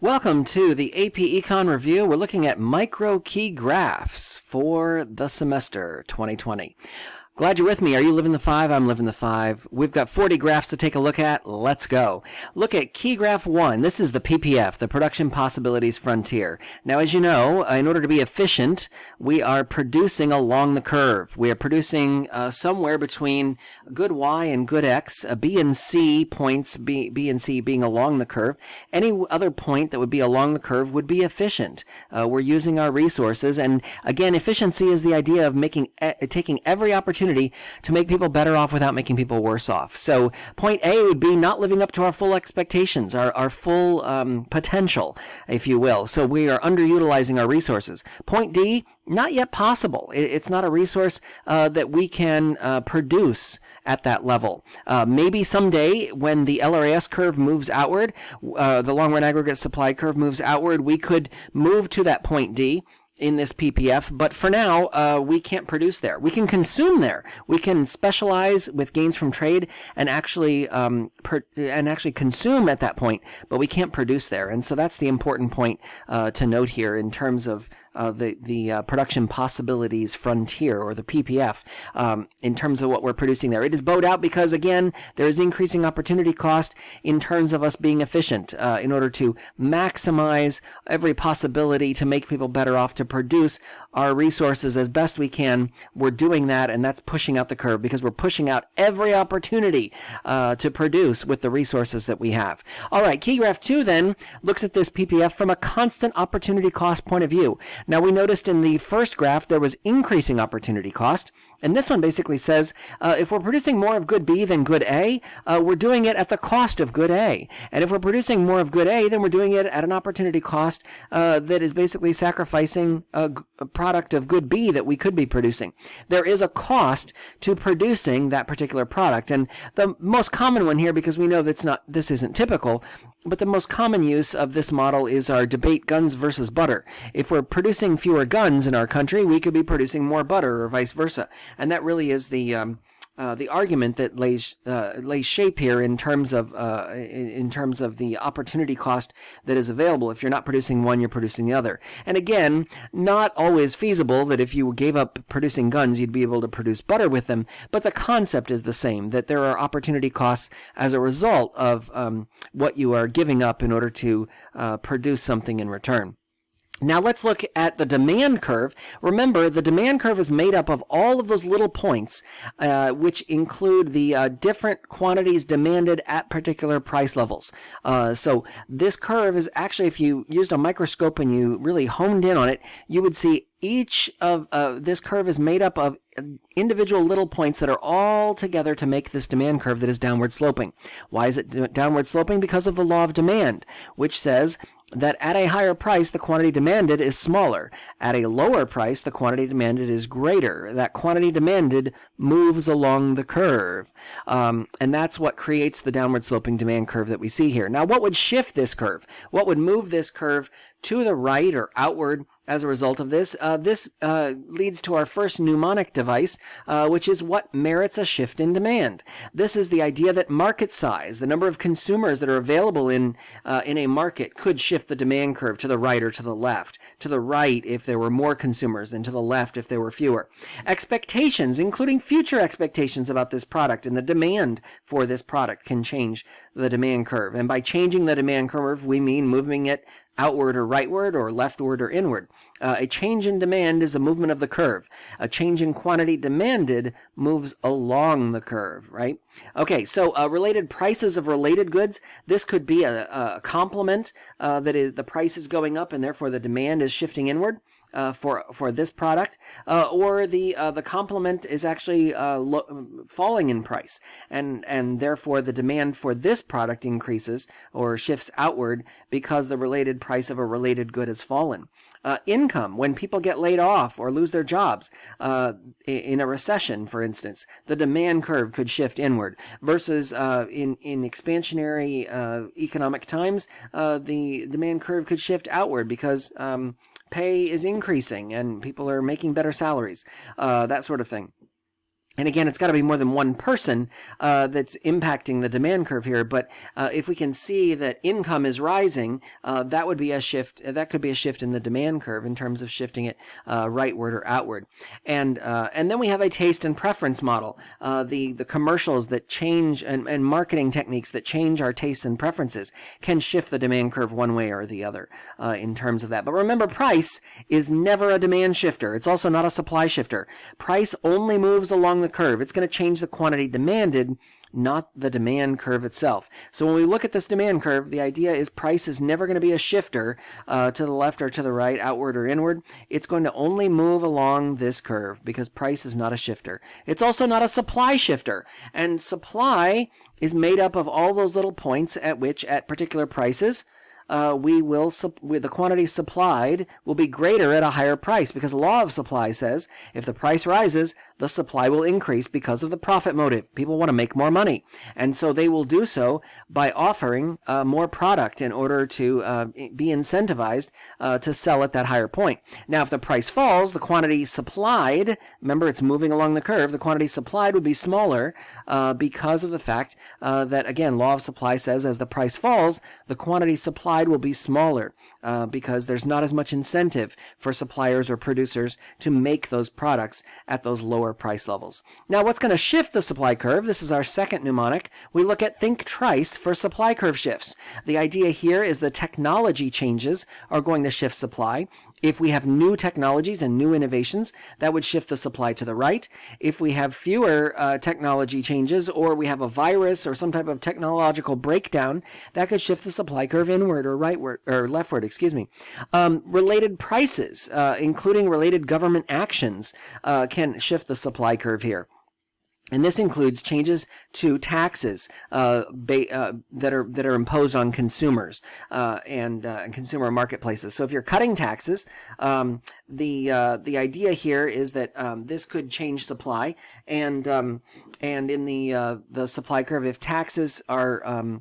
Welcome to the AP Econ Review. We're looking at micro key graphs for the semester 2020. Glad you're with me. Are you living the 5? I'm living the 5. We've got 40 graphs to take a look at. Let's go. Look at key graph 1. This is the PPF, the Production Possibilities Frontier. Now, as you know, in order to be efficient, we are producing along the curve. We are producing somewhere between good Y and good X, B and C points, B and C being along the curve. Any other point that would be along the curve would be efficient. We're using our resources. And again, efficiency is the idea of taking every opportunity to make people better off without making people worse off. So point A would be not living up to our full expectations, our full potential, if you will. So we are underutilizing our resources. Point D, not yet possible. It's not a resource that we can produce at that level. Maybe someday when the LRAS curve moves outward, the long run aggregate supply curve moves outward, we could move to that point D in this PPF, but for now, we can't produce there. We can consume there. We can specialize with gains from trade and actually consume at that point, but we can't produce there. And so that's the important point to note here in terms of the Production Possibilities Frontier, or the PPF, in terms of what we're producing there. It is bowed out because, again, there is increasing opportunity cost in terms of us being efficient in order to maximize every possibility to make people better off to produce our resources as best we can. We're doing that, and that's pushing out the curve because we're pushing out every opportunity to produce with the resources that we have. All right, key graph 2 then looks at this PPF from a constant opportunity cost point of view. Now, we noticed in the first graph there was increasing opportunity cost, and this one basically says if we're producing more of good B than good A, we're doing it at the cost of good A. And if we're producing more of good A, then we're doing it at an opportunity cost that is basically sacrificing a product of good B that we could be producing. There is a cost to producing that particular product, and the most common one here, because we know this isn't typical, but the most common use of this model is our debate guns versus butter. If we're producing fewer guns in our country, we could be producing more butter, or vice versa. And that really is the argument that lays shape here in terms of the opportunity cost that is available. If you're not producing one, you're producing the other. And again, not always feasible that if you gave up producing guns, you'd be able to produce butter with them. But the concept is the same, that there are opportunity costs as a result of what you are giving up in order to produce something in return. Now let's look at the demand curve. Remember, the demand curve is made up of all of those little points, which include the different quantities demanded at particular price levels. So this curve is actually, if you used a microscope and you really honed in on it, you would see each of this curve is made up of individual little points that are all together to make this demand curve that is downward sloping. Why is it downward sloping? Because of the law of demand, which says that at a higher price, the quantity demanded is smaller. At a lower price, the quantity demanded is greater. That quantity demanded moves along the curve. And that's what creates the downward sloping demand curve that we see here. Now, what would shift this curve? What would move this curve to the right or outward as a result of this? This leads to our first mnemonic device, which is what merits a shift in demand. This is the idea that market size, the number of consumers that are available in a market, could shift the demand curve to the right or to the left. To the right if there were more consumers, and to the left if there were fewer. Expectations, including future expectations about this product and the demand for this product, can change the demand curve. And by changing the demand curve, we mean moving it outward or rightward or leftward or inward. A change in demand is a movement of the curve. A change in quantity demanded moves along the curve, right? Okay, so related prices of related goods. This could be a complement that is, the price is going up and therefore the demand is shifting inward. For this product, or the complement is actually falling in price, and therefore the demand for this product increases or shifts outward because the related price of a related good has fallen. Income, when people get laid off or lose their jobs in a recession, for instance, the demand curve could shift inward, versus in expansionary economic times, the demand curve could shift outward because pay is increasing and people are making better salaries, that sort of thing. And again, it's got to be more than one person that's impacting the demand curve here. But if we can see that income is rising, that would be a shift. That could be a shift in the demand curve in terms of shifting it rightward or outward. And then we have a taste and preference model. The commercials that change and marketing techniques that change our tastes and preferences can shift the demand curve one way or the other in terms of that. But remember, price is never a demand shifter. It's also not a supply shifter. Price only moves along the curve. It's going to change the quantity demanded, not the demand curve itself. So when we look at this demand curve, the idea is price is never going to be a shifter to the left or to the right, outward or inward. It's going to only move along this curve because price is not a shifter. It's also not a supply shifter. And supply is made up of all those little points at which, at particular prices, the quantity supplied will be greater at a higher price, because the law of supply says if the price rises, the supply will increase because of the profit motive. People want to make more money, and so they will do so by offering more product in order to be incentivized to sell at that higher point. Now, if the price falls, the quantity supplied, remember it's moving along the curve, the quantity supplied would be smaller because of the fact that, again, law of supply says as the price falls, the quantity supplied will be smaller because there's not as much incentive for suppliers or producers to make those products at those lower price levels. Now, what's going to shift the supply curve? This is our second mnemonic. We look at think trice for supply curve shifts. The idea here is the technology changes are going to shift supply. If we have new technologies and new innovations, that would shift the supply to the right. If we have fewer technology changes, or we have a virus or some type of technological breakdown, that could shift the supply curve inward or rightward or leftward, related prices, including related government actions, can shift the supply curve here. And this includes changes to taxes that are imposed on consumers and consumer marketplaces. So if you're cutting taxes, the idea here is that this could change supply, and in the supply curve, if taxes are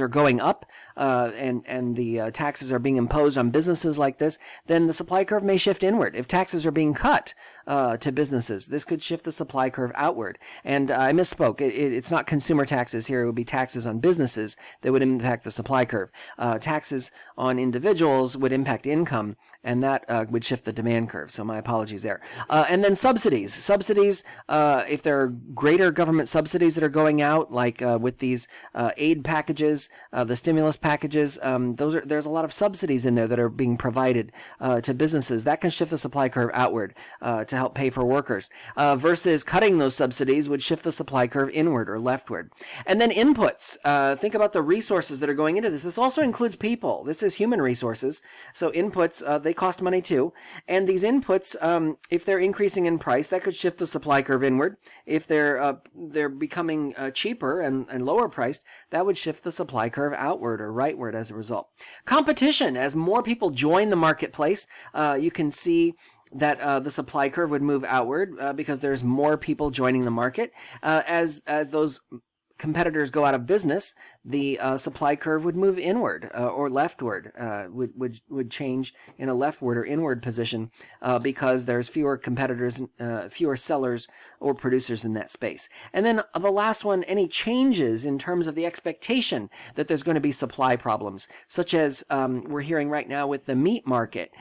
going up and the taxes are being imposed on businesses like this, then the supply curve may shift inward. If taxes are being cut to businesses, this could shift the supply curve outward. And I misspoke. It's not consumer taxes here. It would be taxes on businesses that would impact the supply curve. Taxes on individuals would impact income, and that would shift the demand curve. So my apologies there. And then subsidies. Subsidies, if there are greater government subsidies that are going out, like with these aid packages, the stimulus packages, there's a lot of subsidies in there that are being provided to businesses. That can shift the supply curve outward to help pay for workers, versus cutting those subsidies would shift the supply curve inward or leftward. And then inputs. Think about the resources that are going into this. This also includes people. This is human resources. So inputs, they cost money too. And these inputs, if they're increasing in price, that could shift the supply curve inward. If they're becoming cheaper and lower priced, that would shift the supply curve outward or rightward as a result. Competition. As more people join the marketplace, you can see that the supply curve would move outward because there's more people joining the market. As those competitors go out of business, the supply curve would move inward or leftward, would change in a leftward or inward position because there's fewer competitors, fewer sellers or producers in that space. And then the last one, any changes in terms of the expectation that there's going to be supply problems, such as we're hearing right now with the meat market.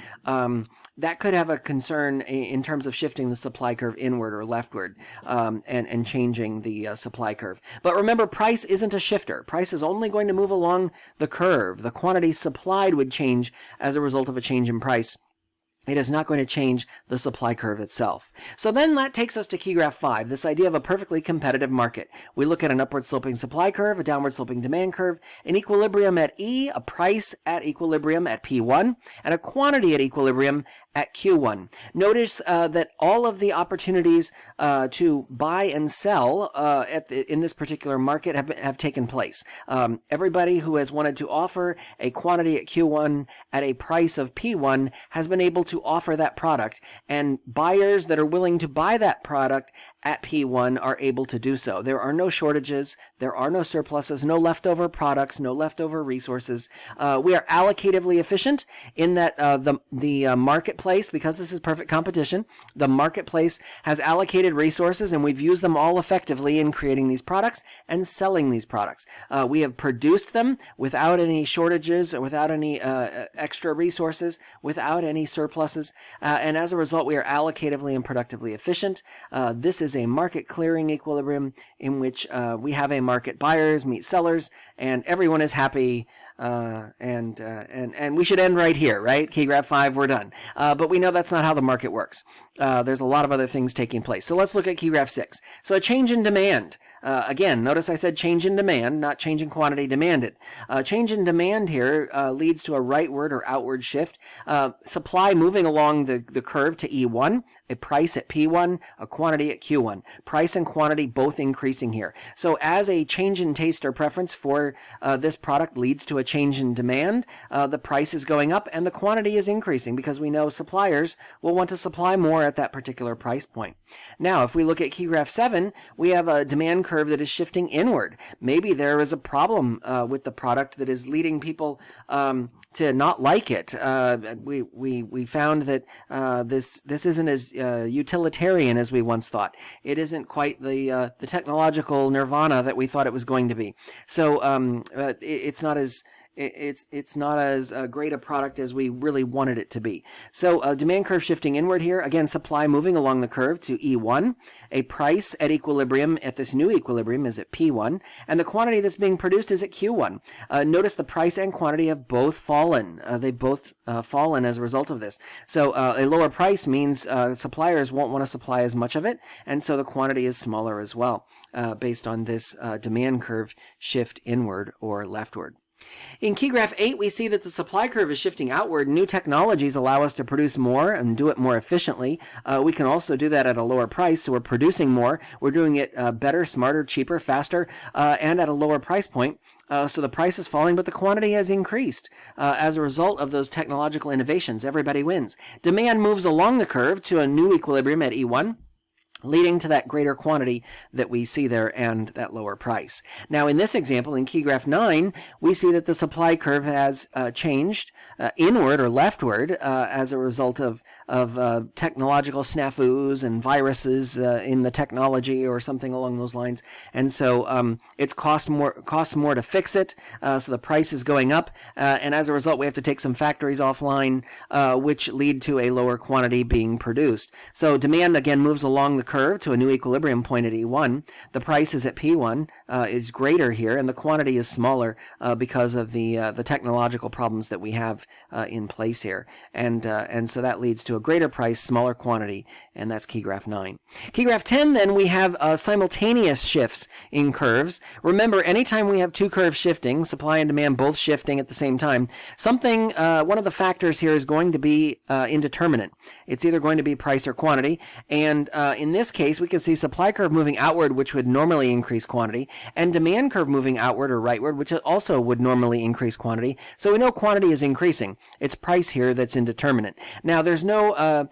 That could have a concern in terms of shifting the supply curve inward or leftward and changing the supply curve. But remember, price isn't a shifter. Price is only going to move along the curve. The quantity supplied would change as a result of a change in price. It is not going to change the supply curve itself. So then that takes us to key graph 5, this idea of a perfectly competitive market. We look at an upward sloping supply curve, a downward sloping demand curve, an equilibrium at E, a price at equilibrium at P1, and a quantity at equilibrium at Q1. Notice that all of the opportunities to buy and sell in this particular market have taken place. Everybody who has wanted to offer a quantity at Q1 at a price of P1 has been able to offer that product, and buyers that are willing to buy that product at P1 are able to do so. There are no shortages, there are no surpluses, no leftover products, no leftover resources. We are allocatively efficient in that the marketplace, because this is perfect competition, the marketplace has allocated resources and we've used them all effectively in creating these products and selling these products. We have produced them without any shortages or without any extra resources, without any surpluses, and as a result, we are allocatively and productively efficient. This is a market clearing equilibrium in which we have a market, buyers meet sellers, and everyone is happy. And we should end right here, right? Key graph 5, we're done. But we know that's not how the market works. There's a lot of other things taking place. So let's look at key graph 6. So a change in demand. Again, notice I said change in demand, not change in quantity demanded. Change in demand here leads to a rightward or outward shift. Supply moving along the curve to E1, a price at P1, a quantity at Q1. Price and quantity both increasing here. So as a change in taste or preference for this product leads to a change in demand, the price is going up and the quantity is increasing because we know suppliers will want to supply more at that particular price point. Now, if we look at key graph 7, we have a demand curve that is shifting inward. Maybe there is a problem with the product that is leading people to not like it. We found that this isn't as utilitarian as we once thought. It isn't quite the technological nirvana that we thought it was going to be. So it's not as great a product as we really wanted it to be. So demand curve shifting inward here. Again, supply moving along the curve to E1. A price at equilibrium at this new equilibrium is at P1. And the quantity that's being produced is at Q1. Notice the price and quantity have both fallen. They both fallen as a result of this. So a lower price means suppliers won't want to supply as much of it. And so the quantity is smaller as well based on this demand curve shift inward or leftward. In key graph 8, we see that the supply curve is shifting outward. New technologies allow us to produce more and do it more efficiently. We can also do that at a lower price, so we're producing more. We're doing it better, smarter, cheaper, faster, and at a lower price point. So the price is falling, but the quantity has increased. As a result of those technological innovations, everybody wins. Demand moves along the curve to a new equilibrium at E1. Leading to that greater quantity that we see there and that lower price. Now, in this example, in key graph 9, we see that the supply curve has changed inward or leftward as a result of technological snafus and viruses in the technology or something along those lines. And so it's costs more to fix it, so the price is going up. And as a result, we have to take some factories offline, which lead to a lower quantity being produced. So demand, again, moves along the curve to a new equilibrium point at E1. The price is at P1, is greater here, and the quantity is smaller because of the technological problems that we have in place here. And so that leads to a greater price, smaller quantity, and that's key graph 9. Key graph 10, then, we have simultaneous shifts in curves. Remember, anytime we have two curves shifting, supply and demand both shifting at the same time, one of the factors here is going to be indeterminate. It's either going to be price or quantity, and in this case, we can see supply curve moving outward, which would normally increase quantity, and demand curve moving outward or rightward, which also would normally increase quantity. So we know quantity is increasing. It's price here that's indeterminate. Now, there's no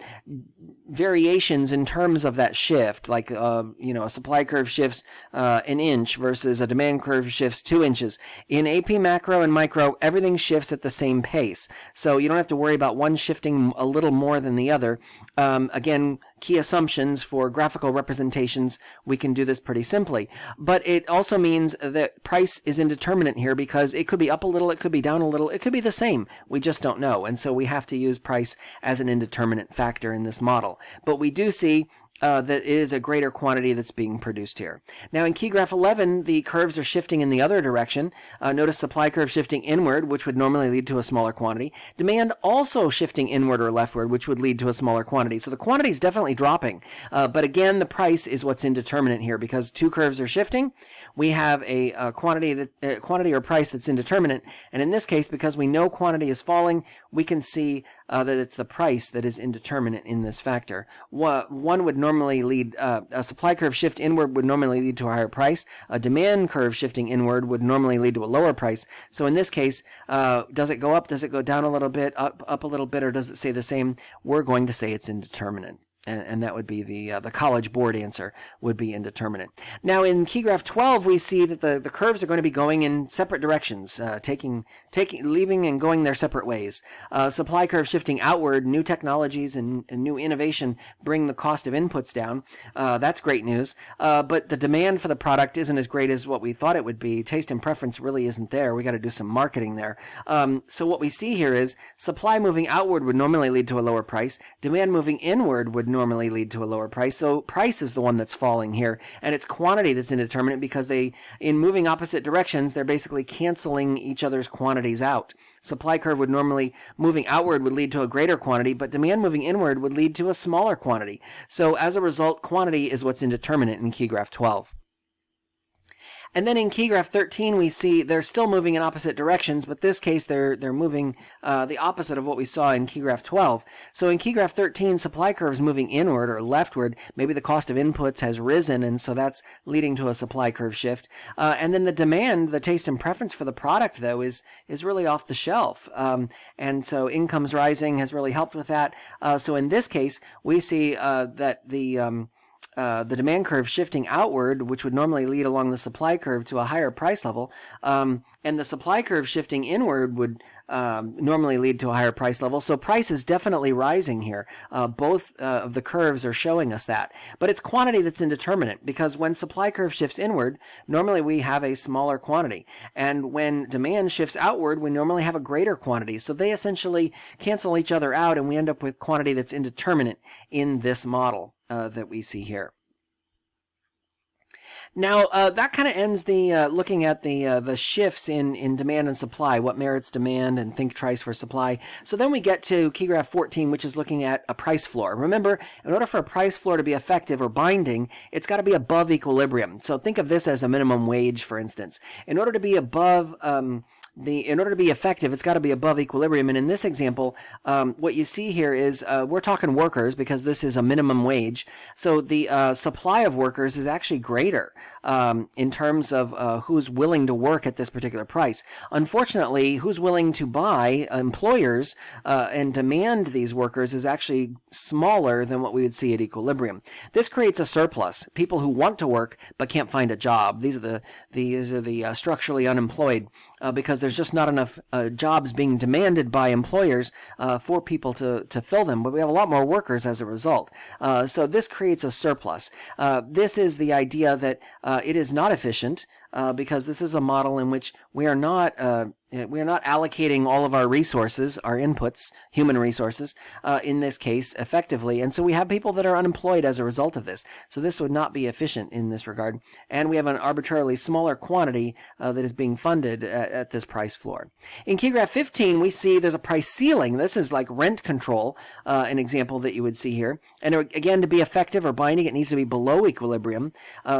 variations in terms of that shift, like a supply curve shifts an inch versus a demand curve shifts 2 inches. In AP macro and micro, everything shifts at the same pace, so you don't have to worry about one shifting a little more than the other. Again, key assumptions for graphical representations, we can do this pretty simply. But it also means that price is indeterminate here because it could be up a little, it could be down a little, it could be the same. We just don't know. And so we have to use price as an indeterminate factor in this model. But we do see that it is a greater quantity that's being produced here. Now, in key graph 11, the curves are shifting in the other direction. Notice supply curve shifting inward, which would normally lead to a smaller quantity. Demand also shifting inward or leftward, which would lead to a smaller quantity. So the quantity is definitely dropping. But again, the price is what's indeterminate here because two curves are shifting. We have a quantity or price that's indeterminate. And in this case, because we know quantity is falling, we can see that it's the price that is indeterminate in this factor. One would normally lead, a supply curve shift inward would normally lead to a higher price. A demand curve shifting inward would normally lead to a lower price. So in this case, does it go up? Does it go down a little bit, up a little bit, or does it stay the same? We're going to say it's indeterminate. and that would be the College Board answer, would be indeterminate. Now in key graph 12, we see that the curves are going to be going in separate directions, leaving and going their separate ways. Supply curve shifting outward, new technologies and new innovation bring the cost of inputs down. That's great news. But the demand for the product isn't as great as what we thought it would be. Taste and preference really isn't there. We got to do some marketing there. So what we see here is supply moving outward would normally lead to a lower price. Demand moving inward would normally lead to a lower price. So price is the one that's falling here, and it's quantity that's indeterminate because in moving opposite directions, they're basically canceling each other's quantities out. Supply curve would normally, moving outward would lead to a greater quantity, but demand moving inward would lead to a smaller quantity. So as a result, quantity is what's indeterminate in key graph 12. And then in key graph 13, we see they're still moving in opposite directions, but this case they're moving the opposite of what we saw in key graph 12. So in key graph 13, supply curve is moving inward or leftward. Maybe the cost of inputs has risen, and so that's leading to a supply curve shift. And then the demand, the taste and preference for the product, though, is really off the shelf. And so income's rising has really helped with that. So in this case, we see that the demand curve shifting outward, which would normally lead along the supply curve to a higher price level, and the supply curve shifting inward would normally lead to a higher price level. So price is definitely rising here. Both of the curves are showing us that. But it's quantity that's indeterminate, because when supply curve shifts inward, normally we have a smaller quantity. And when demand shifts outward, we normally have a greater quantity. So they essentially cancel each other out, and we end up with quantity that's indeterminate in this model that we see here. Now, that kind of ends the looking at the shifts in demand and supply, what merits demand, and think twice for supply. So then we get to key graph 14, which is looking at a price floor. Remember, in order for a price floor to be effective or binding, it's got to be above equilibrium. So think of this as a minimum wage, for instance. In order to be above in order to be effective, it's got to be above equilibrium. And in this example, what you see here is we're talking workers, because this is a minimum wage. So the supply of workers is actually greater in terms of who's willing to work at this particular price. Unfortunately, who's willing to buy, employers, and demand these workers is actually smaller than what we would see at equilibrium. This creates a surplus. People who want to work but can't find a job. These are the structurally unemployed, because there's just not enough jobs being demanded by employers for people to fill them. But we have a lot more workers as a result. So this creates a surplus. This is the idea that it is not efficient, because this is a model in which we are not allocating all of our resources, our inputs, human resources, in this case, effectively. And so we have people that are unemployed as a result of this. So this would not be efficient in this regard. And we have an arbitrarily smaller quantity that is being funded at this price floor. In key graph 15, we see there's a price ceiling. This is like rent control, an example that you would see here. And again, to be effective or binding, it needs to be below equilibrium.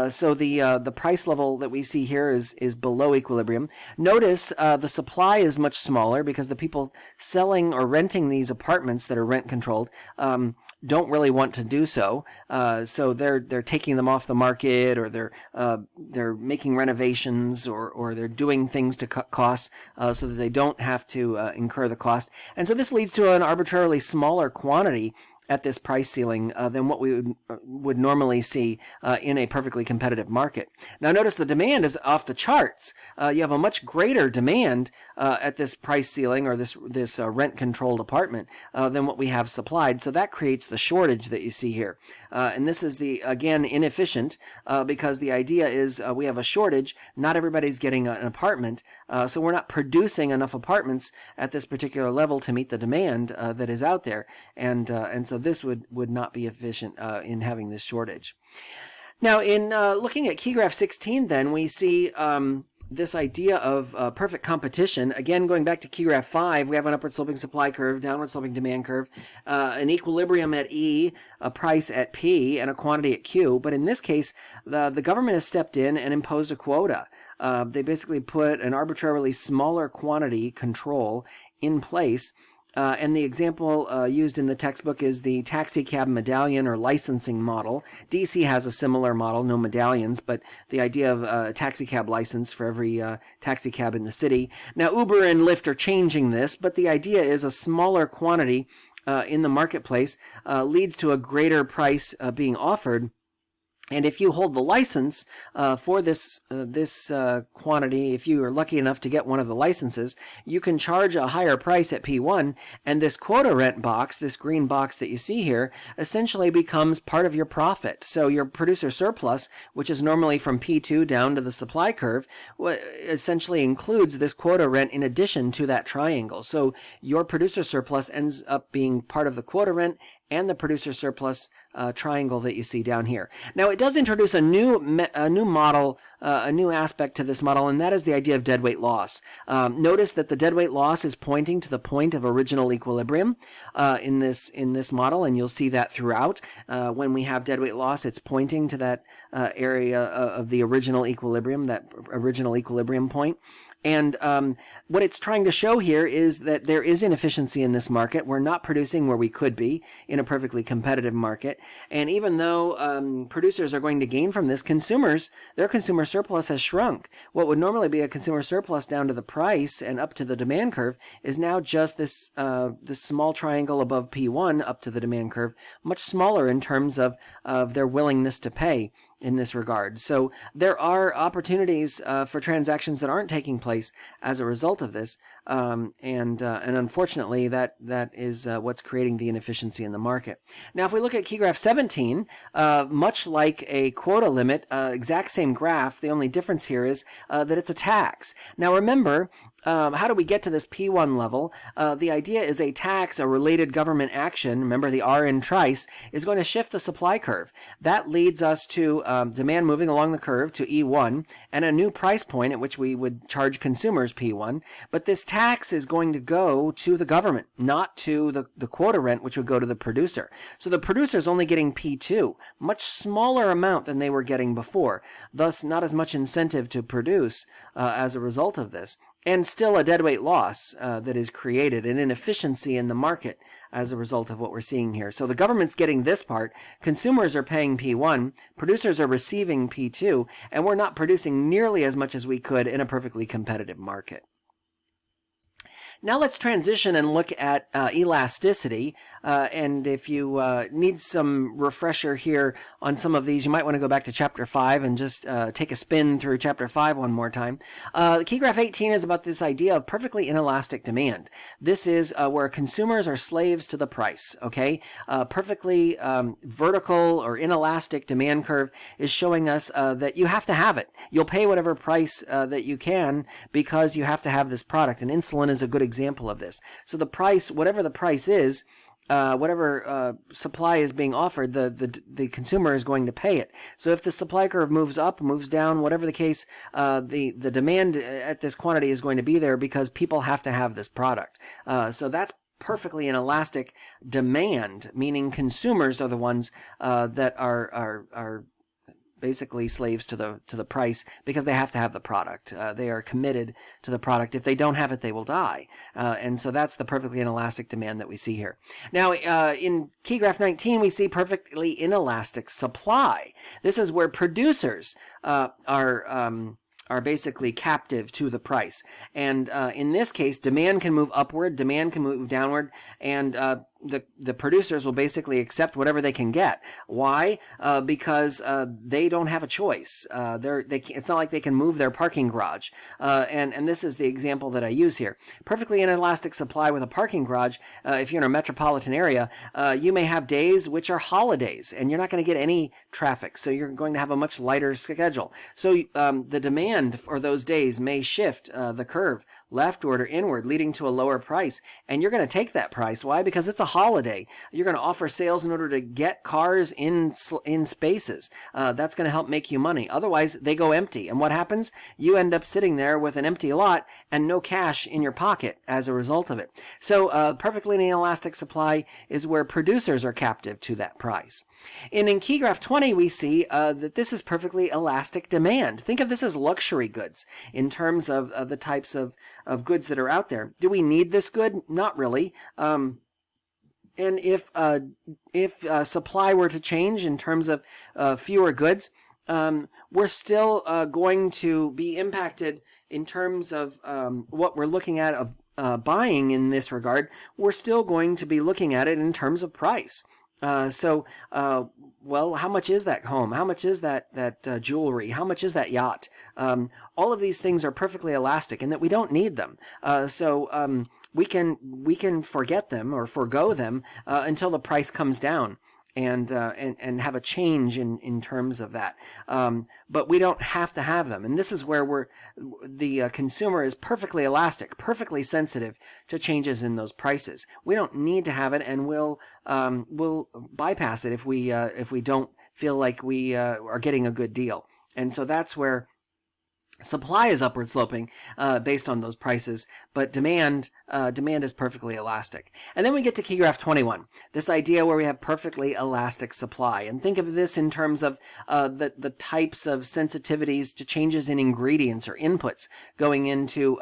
So the price level that we see here is below equilibrium. Notice the supply is much smaller, because the people selling or renting these apartments that are rent controlled don't really want to do so. So they're taking them off the market, or they're making renovations, or they're doing things to cut costs so that they don't have to incur the cost. And so this leads to an arbitrarily smaller quantity at this price ceiling than what we would normally see in a perfectly competitive market. Now notice the demand is off the charts. You have a much greater demand at this price ceiling, or this rent-controlled apartment, than what we have supplied. So that creates the shortage that you see here. And this is, again, inefficient, because the idea is we have a shortage. Not everybody's getting an apartment, so we're not producing enough apartments at this particular level to meet the demand that is out there. And so this would not be efficient in having this shortage. Now, in looking at key graph 16, then, we see this idea of perfect competition. Again, going back to key graph 5, we have an upward sloping supply curve, downward sloping demand curve, an equilibrium at E, a price at P, and a quantity at Q. But in this case, the government has stepped in and imposed a quota. They basically put an arbitrarily smaller quantity control in place. And the example used in the textbook is the taxi cab medallion or licensing model. DC has a similar model, no medallions, but the idea of a taxi cab license for every taxi cab in the city. Now, Uber and Lyft are changing this, but the idea is a smaller quantity in the marketplace leads to a greater price being offered. And if you hold the license for this quantity, if you are lucky enough to get one of the licenses, you can charge a higher price at P1, and this quota rent box, this green box that you see here, essentially becomes part of your profit. So your producer surplus, which is normally from P2 down to the supply curve, essentially includes this quota rent in addition to that triangle. So your producer surplus ends up being part of the quota rent and the producer surplus triangle that you see down here. Now, it does introduce a new model, a new aspect to this model, and that is the idea of deadweight loss. Notice that the deadweight loss is pointing to the point of original equilibrium in this model, and you'll see that throughout. When we have deadweight loss, it's pointing to that area of the original equilibrium, that original equilibrium point. And what it's trying to show here is that there is inefficiency in this market. We're not producing where we could be in a perfectly competitive market. And even though producers are going to gain from this, their consumer surplus has shrunk. What would normally be a consumer surplus down to the price and up to the demand curve is now just this small triangle above P1 up to the demand curve, much smaller in terms of their willingness to pay in this regard. So there are opportunities for transactions that aren't taking place as a result of this, and unfortunately that is what's creating the inefficiency in the market. Now, if we look at key graph 17, much like a quota limit, exact same graph, the only difference here is that it's a tax. Now remember, how do we get to this P1 level? The idea is a tax, a related government action, remember the R in trice, is going to shift the supply curve. That leads us to demand moving along the curve to E1 and a new price point at which we would charge consumers P1. But this tax is going to go to the government, not to the quota rent, which would go to the producer. So the producer is only getting P2, much smaller amount than they were getting before, thus not as much incentive to produce as a result of this. And still a deadweight loss that is created, an inefficiency in the market as a result of what we're seeing here. So the government's getting this part, consumers are paying P1, producers are receiving P2, and we're not producing nearly as much as we could in a perfectly competitive market. Now let's transition and look at elasticity. And if you need some refresher here on some of these, you might want to go back to Chapter 5 and just take a spin through Chapter 5 one more time. Key graph 18 is about this idea of perfectly inelastic demand. This is where consumers are slaves to the price, okay? Perfectly vertical or inelastic demand curve is showing us that you have to have it. You'll pay whatever price that you can because you have to have this product. And insulin is a good example of this. So the price, whatever the price is, whatever supply is being offered, the consumer is going to pay it. So if the supply curve moves up, moves down, whatever the case, the demand at this quantity is going to be there because people have to have this product. So that's perfectly inelastic demand, meaning consumers are the ones that are basically slaves to the price because they have to have the product. They are committed to the product. If they don't have it, they will die. And so that's the perfectly inelastic demand that we see here. Now, in key graph 19, we see perfectly inelastic supply. This is where producers are basically captive to the price. And in this case, demand can move upward, demand can move downward, and the producers will basically accept whatever they can get. Why? Because they don't have a choice. It's not like they can move their parking garage. And this is the example that I use here. Perfectly inelastic supply with a parking garage, if you're in a metropolitan area, you may have days which are holidays, and you're not going to get any traffic. So you're going to have a much lighter schedule. So the demand for those days may shift the curve leftward or inward, leading to a lower price. And you're going to take that price. Why? Because it's a holiday. You're going to offer sales in order to get cars in spaces. That's going to help make you money. Otherwise, they go empty. And what happens? You end up sitting there with an empty lot and no cash in your pocket as a result of it. So perfectly inelastic supply is where producers are captive to that price. And in key graph 20, we see that this is perfectly elastic demand. Think of this as luxury goods in terms of the types of goods that are out there. Do we need this good? Not really. And if supply were to change in terms of fewer goods, we're still going to be impacted in terms of what we're looking at buying in this regard, we're still going to be looking at it in terms of price. Well, how much is that home? How much is that jewelry? How much is that yacht? All of these things are perfectly elastic in that we don't need them. We can forget them or forego them until the price comes down. And have a change in terms of that. But we don't have to have them. And this is where the consumer is perfectly elastic, perfectly sensitive to changes in those prices. We don't need to have it, and we'll bypass it if we don't feel like we are getting a good deal. And so that's where supply is upward sloping based on those prices, but demand is perfectly elastic. And then we get to key graph 21, this idea where we have perfectly elastic supply. And think of this in terms of the types of sensitivities to changes in ingredients or inputs going into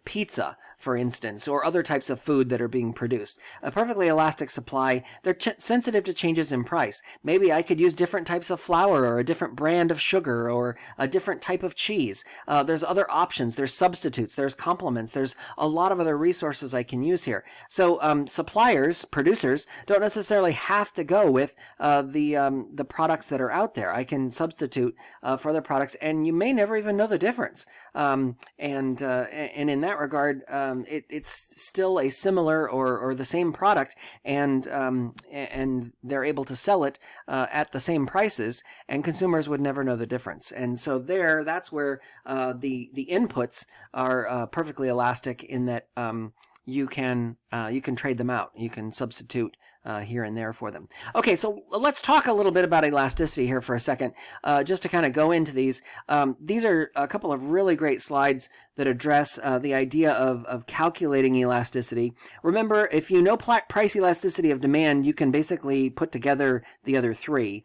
pizza, for instance, or other types of food that are being produced. A perfectly elastic supply, they're sensitive to changes in price. Maybe I could use different types of flour or a different brand of sugar or a different type of cheese. There's other options. There's substitutes. There's complements. There's a lot of other resources I can use here. So suppliers, producers, don't necessarily have to go with the products that are out there. I can substitute for other products, and you may never even know the difference. And in that regard, it's still a similar or the same product, and they're able to sell it at the same prices, and consumers would never know the difference. And so that's where the inputs are perfectly elastic in that you can trade them out. You can substitute here and there for them. Okay, so let's talk a little bit about elasticity here for a second, just to kind of go into these. These are a couple of really great slides that address the idea of calculating elasticity. Remember, if you know price elasticity of demand, you can basically put together the other three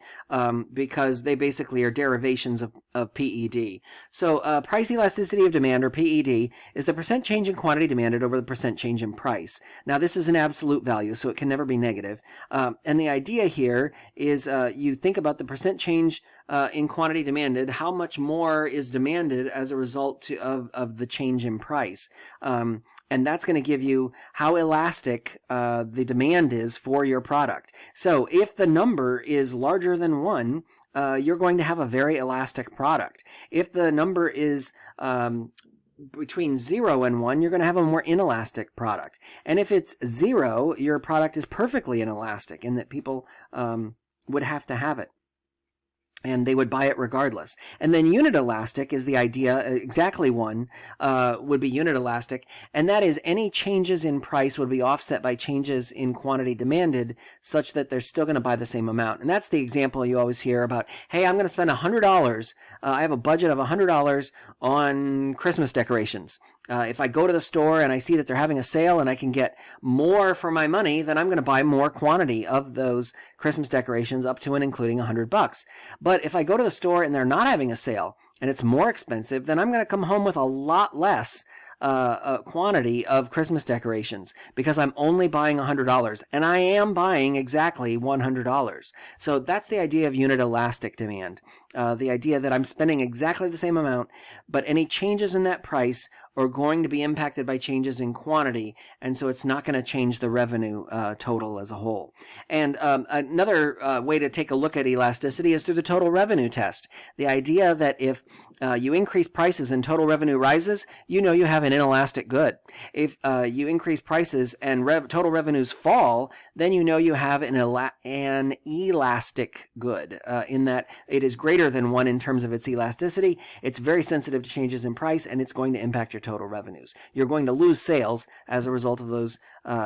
because they basically are derivations of PED. So price elasticity of demand, or PED, is the percent change in quantity demanded over the percent change in price. Now, this is an absolute value, so it can never be negative. And the idea here is you think about the percent change in quantity demanded, how much more is demanded as a result of the change in price. And that's going to give you how elastic the demand is for your product. So if the number is larger than 1, you're going to have a very elastic product. If the number is between 0 and 1, you're going to have a more inelastic product. And if it's 0, your product is perfectly inelastic in that people would have to have it, and they would buy it regardless. And then unit elastic is the idea, exactly 1 would be unit elastic, and that is any changes in price would be offset by changes in quantity demanded such that they're still going to buy the same amount. And that's the example you always hear about, hey, I'm going to spend $100. I have a budget of $100 on Christmas decorations. If I go to the store and I see that they're having a sale and I can get more for my money, then I'm going to buy more quantity of those Christmas decorations up to and including $100. But if I go to the store and they're not having a sale and it's more expensive, then I'm going to come home with a lot less quantity of Christmas decorations because I'm only buying $100, and I am buying exactly $100. So that's the idea of unit elastic demand. The idea that I'm spending exactly the same amount, but any changes in that price are going to be impacted by changes in quantity, and so it's not going to change the revenue total as a whole. And another way to take a look at elasticity is through the total revenue test. The idea that if you increase prices and total revenue rises, you know you have an inelastic good. If you increase prices and total revenues fall, then you know you have an elastic good, in that it is greater than 1 in terms of its elasticity. It's very sensitive to changes in price, and it's going to impact your total revenues. You're going to lose sales as a result of those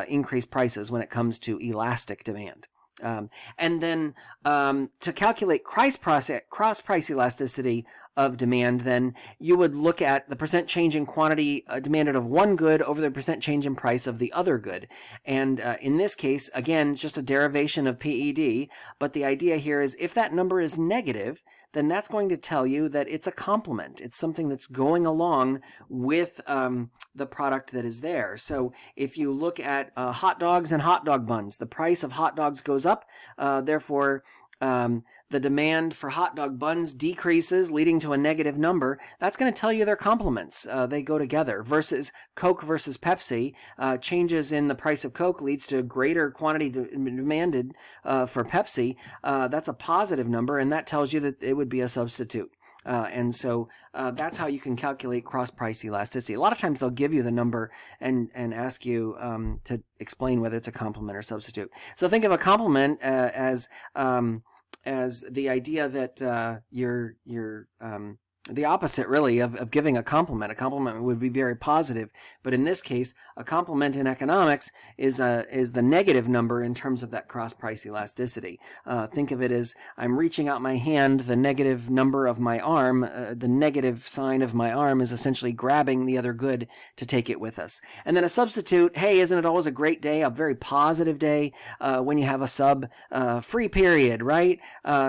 increased prices when it comes to elastic demand. And then to calculate cross-price elasticity of demand, then you would look at the percent change in quantity demanded of one good over the percent change in price of the other good. And in this case, again, just a derivation of PED, but the idea here is if that number is negative, then that's going to tell you that it's a complement. It's something that's going along with the product that is there. So if you look at hot dogs and hot dog buns, the price of hot dogs goes up, therefore the demand for hot dog buns decreases, leading to a negative number, that's going to tell you they're complements. They go together. Versus Coke versus Pepsi, changes in the price of Coke leads to greater quantity demanded for Pepsi. That's a positive number, and that tells you that it would be a substitute. And so that's how you can calculate cross-price elasticity. A lot of times they'll give you the number and ask you to explain whether it's a complement or substitute. So think of a complement as the idea that you're the opposite, really, of giving a compliment. A compliment would be very positive, but in this case, a compliment in economics is the negative number in terms of that cross-price elasticity. Think of it as I'm reaching out my hand, the negative number of my arm, the negative sign of my arm is essentially grabbing the other good to take it with us. And then a substitute, hey, isn't it always a great day, a very positive day when you have a sub free period, right?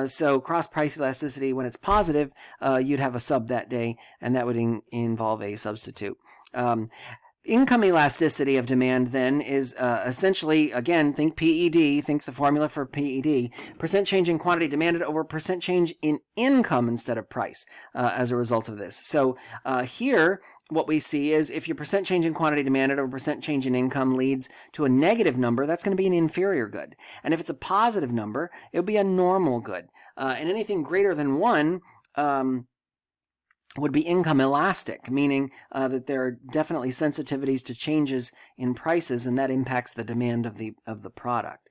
So cross-price elasticity, when it's positive, you'd have a sub that day, and that would involve a substitute. Income elasticity of demand then is essentially, again, think PED, think the formula for PED, percent change in quantity demanded over percent change in income instead of price as a result of this. So here, what we see is if your percent change in quantity demanded over percent change in income leads to a negative number, that's going to be an inferior good. And if it's a positive number, it'll be a normal good. And anything greater than 1, would be income elastic, meaning that there are definitely sensitivities to changes in prices, and that impacts the demand of the product.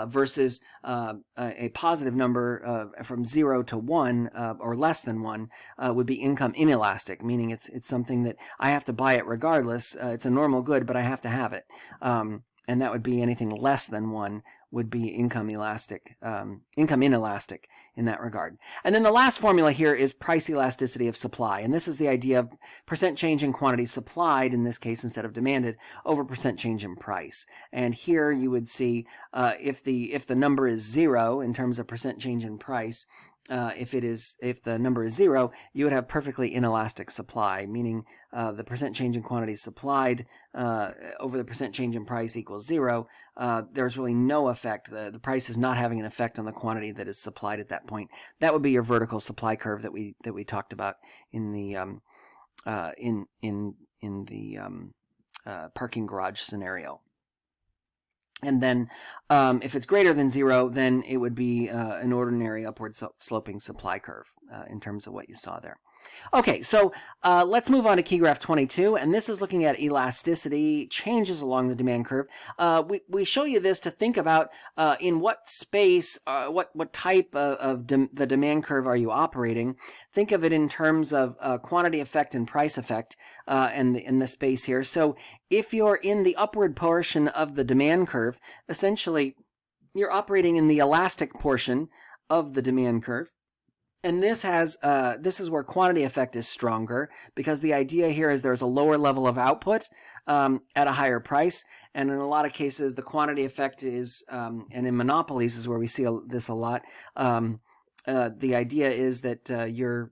Versus a positive number from 0 to 1 or less than 1 would be income inelastic, meaning it's something that I have to buy it regardless. It's a normal good, but I have to have it. And that would be anything less than 1 would be income inelastic in that regard. And then the last formula here is price elasticity of supply. And this is the idea of percent change in quantity supplied, in this case instead of demanded, over percent change in price. And here you would see if the number is 0 in terms of percent change in price, if the number is 0, you would have perfectly inelastic supply, meaning the percent change in quantity supplied over the percent change in price equals 0. There's really no effect. The price is not having an effect on the quantity that is supplied at that point. That would be your vertical supply curve that we talked about in the parking garage scenario. And then if it's greater than 0, then it would be an ordinary upward sloping supply curve in terms of what you saw there. Okay, so let's move on to key graph 22, and this is looking at elasticity changes along the demand curve. We show you this to think about in what space, what type of the demand curve are you operating. Think of it in terms of quantity effect and price effect in the space here. So if you're in the upward portion of the demand curve, essentially you're operating in the elastic portion of the demand curve. And this is where quantity effect is stronger, because the idea here is there's a lower level of output at a higher price. And in a lot of cases, the quantity effect is, and in monopolies is where we see this a lot. The idea is that you're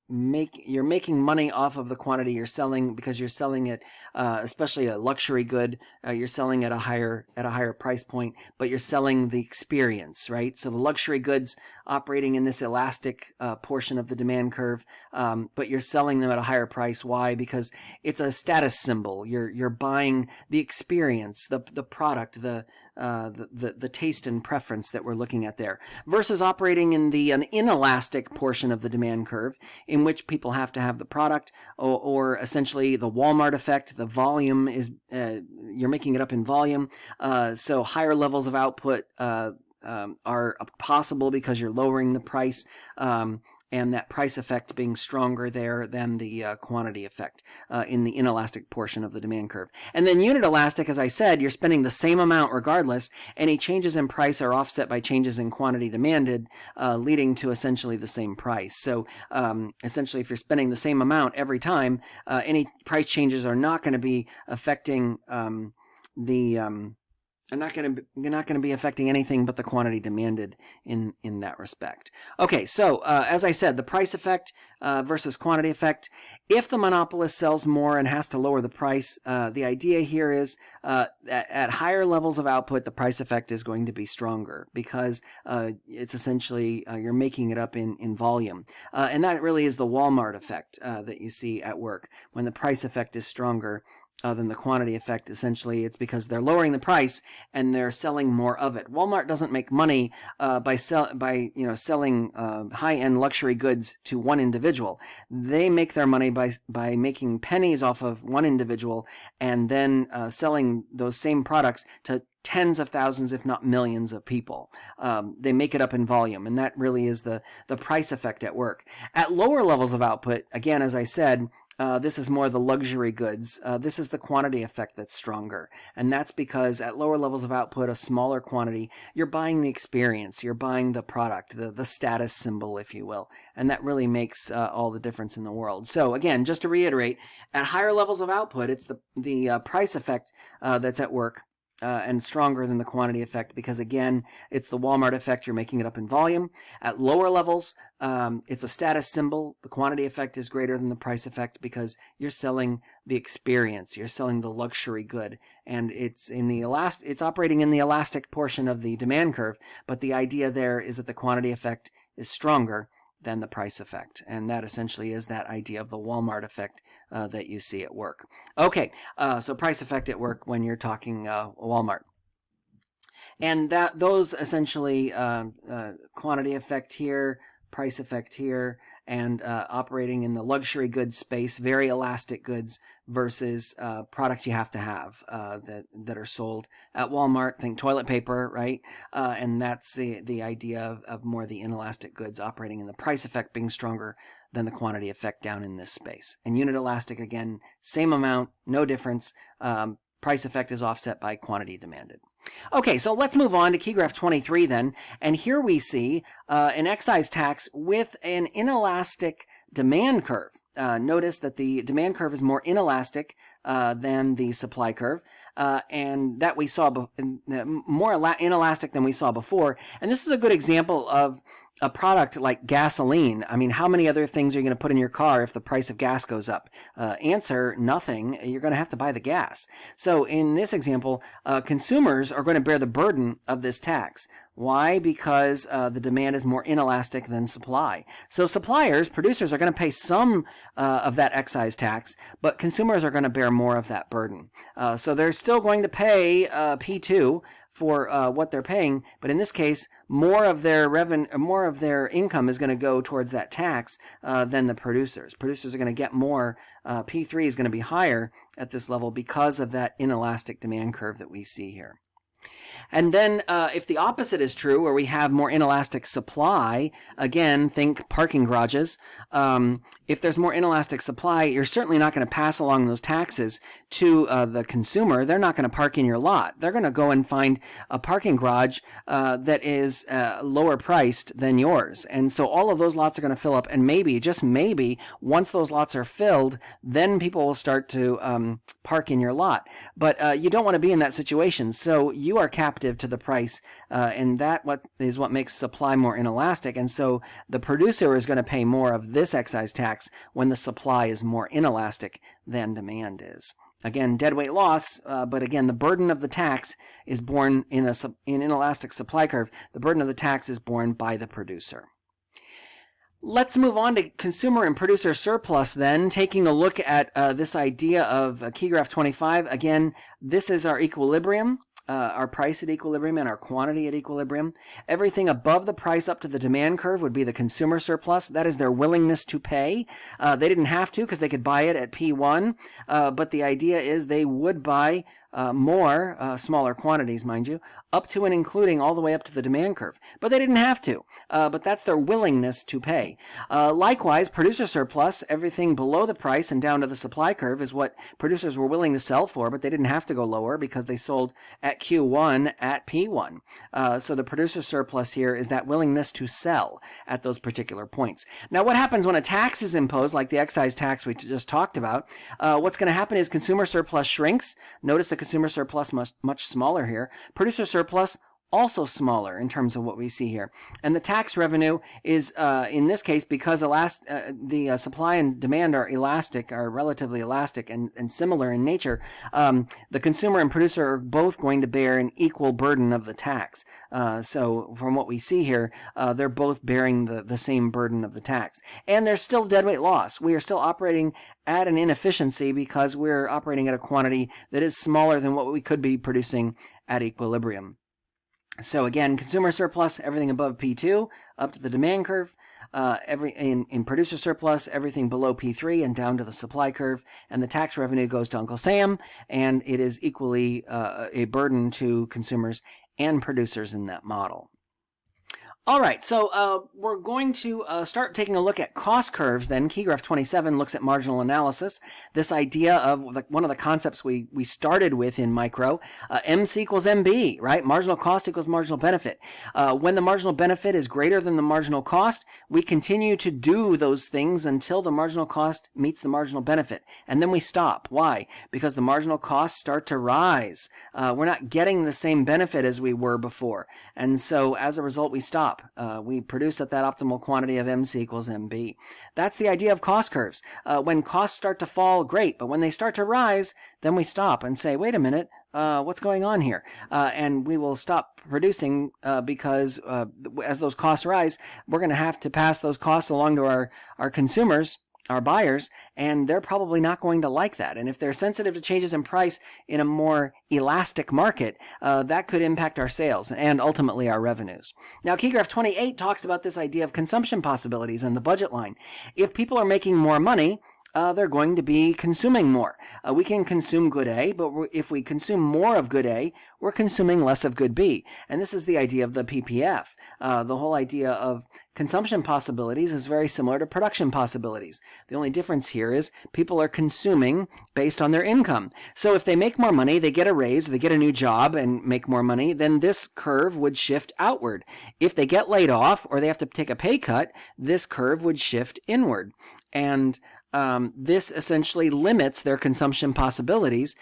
making money off of the quantity you're selling, because you're selling it, especially a luxury good, you're selling at a higher price point, but you're selling the experience, right? So the luxury goods operating in this elastic portion of the demand curve, but you're selling them at a higher price. Why? Because it's a status symbol. You're buying the experience, the product, the taste and preference that we're looking at there, versus operating in an inelastic portion of the demand curve, in which people have to have the product, or essentially the Walmart effect. The volume is you're making it up in volume, so higher levels of output are possible because you're lowering the price, and that price effect being stronger there than the quantity effect in the inelastic portion of the demand curve. And then unit elastic, as I said, you're spending the same amount regardless. Any changes in price are offset by changes in quantity demanded, leading to essentially the same price. So essentially, if you're spending the same amount every time, any price changes are not going to be affecting the you're not going to be affecting anything but the quantity demanded in that respect. Okay, so as I said, the price effect versus quantity effect. If the monopolist sells more and has to lower the price, the idea here is at higher levels of output, the price effect is going to be stronger because it's essentially you're making it up in volume. And that really is the Walmart effect that you see at work. When the price effect is stronger than the quantity effect, essentially it's because they're lowering the price and they're selling more of it. Walmart doesn't make money by selling high-end luxury goods to one individual. They make their money by making pennies off of one individual and then selling those same products to tens of thousands, if not millions of people. They make it up in volume, and that really is the price effect at work. At lower levels of output, again, as I said, this is more the luxury goods. This is the quantity effect that's stronger. And that's because at lower levels of output, a smaller quantity, you're buying the experience, you're buying the product, the status symbol, if you will. And that really makes all the difference in the world. So again, just to reiterate, at higher levels of output, it's the price effect that's at work. And stronger than the quantity effect because, again, it's the Walmart effect. You're making it up in volume. At lower levels, it's a status symbol. The quantity effect is greater than the price effect because you're selling the experience. You're selling the luxury good. And it's operating in the elastic portion of the demand curve. But the idea there is that the quantity effect is stronger than the price effect. And that essentially is that idea of the Walmart effect that you see at work. Okay, so price effect at work when you're talking Walmart. And those essentially quantity effect here, price effect here, and operating in the luxury goods space, very elastic goods versus products you have to have that are sold at Walmart. Think toilet paper, right? And that's the idea of more the inelastic goods operating in the price effect being stronger than the quantity effect down in this space. And unit elastic, again, same amount, no difference. Price effect is offset by quantity demanded. Okay, so let's move on to key graph 23 then. And here we see an excise tax with an inelastic demand curve. Notice that the demand curve is more inelastic than the supply curve. And that we saw more inelastic than we saw before. And this is a good example of a product like gasoline. I mean, how many other things are you going to put in your car if the price of gas goes up? Answer, nothing. You're going to have to buy the gas. So in this example, consumers are going to bear the burden of this tax. Why? Because the demand is more inelastic than supply. So suppliers, producers, are going to pay some of that excise tax, but consumers are going to bear more of that burden. So they're still going to pay P2 for what they're paying, but in this case, more of their income is going to go towards that tax than the producers. Producers are going to get more. P3 is going to be higher at this level because of that inelastic demand curve that we see here. And then if the opposite is true, where we have more inelastic supply, again, think parking garages. If there's more inelastic supply, you're certainly not going to pass along those taxes to the consumer. They're not going to park in your lot. They're going to go and find a parking garage that is lower priced than yours. And so all of those lots are going to fill up. And maybe, just maybe, once those lots are filled, then people will start to park in your lot. But you don't want to be in that situation. So you are captive to the price. And that is what makes supply more inelastic. And so the producer is going to pay more of this excise tax when the supply is more inelastic than demand is. Again, deadweight loss, but again, the burden of the tax is borne in an inelastic supply curve. The burden of the tax is borne by the producer. Let's move on to consumer and producer surplus then, taking a look at this idea of key graph 25. Again, this is our equilibrium. Our price at equilibrium and our quantity at equilibrium. Everything above the price up to the demand curve would be the consumer surplus. That is their willingness to pay. They didn't have to because they could buy it at P1, but the idea is they would buy more, smaller quantities, mind you, up to and including all the way up to the demand curve. But they didn't have to, but that's their willingness to pay. Likewise, producer surplus, everything below the price and down to the supply curve is what producers were willing to sell for, but they didn't have to go lower because they sold at Q1 at P1. So the producer surplus here is that willingness to sell at those particular points. Now, what happens when a tax is imposed, like the excise tax we just talked about? What's going to happen is consumer surplus shrinks. Notice the consumer surplus much smaller here. Producer surplus also smaller in terms of what we see here. And the tax revenue is, in this case, because the supply and demand are relatively elastic and similar in nature, the consumer and producer are both going to bear an equal burden of the tax. So from what we see here, they're both bearing the same burden of the tax. And there's still deadweight loss. We are still operating at an inefficiency because we're operating at a quantity that is smaller than what we could be producing at equilibrium. So again, consumer surplus, everything above P2 up to the demand curve. In producer surplus, everything below P3 and down to the supply curve. And the tax revenue goes to Uncle Sam, and it is equally a burden to consumers and producers in that model. All right, so we're going to start taking a look at cost curves then. Key graph 27 looks at marginal analysis, this idea of one of the concepts we started with in micro, MC equals MB, right? Marginal cost equals marginal benefit. When the marginal benefit is greater than the marginal cost, we continue to do those things until the marginal cost meets the marginal benefit, and then we stop. Why? Because the marginal costs start to rise. We're not getting the same benefit as we were before, and so as a result, we stop. We produce at that optimal quantity of MC equals MB. That's the idea of cost curves. When costs start to fall, great, but when they start to rise, then we stop and say, wait a minute, what's going on here? And we will stop producing because as those costs rise, we're going to have to pass those costs along to our consumers, our buyers, and they're probably not going to like that. And if they're sensitive to changes in price in a more elastic market, that could impact our sales and ultimately our revenues. Now, key graph 28 talks about this idea of consumption possibilities in the budget line. If people are making more money, they're going to be consuming more. We can consume good A, but if we consume more of good A, we're consuming less of good B. And this is the idea of the PPF. The whole idea of consumption possibilities is very similar to production possibilities. The only difference here is people are consuming based on their income. So if they make more money, they get a raise, they get a new job and make more money, then this curve would shift outward. If they get laid off or they have to take a pay cut, this curve would shift inward. And this essentially limits their consumption possibilities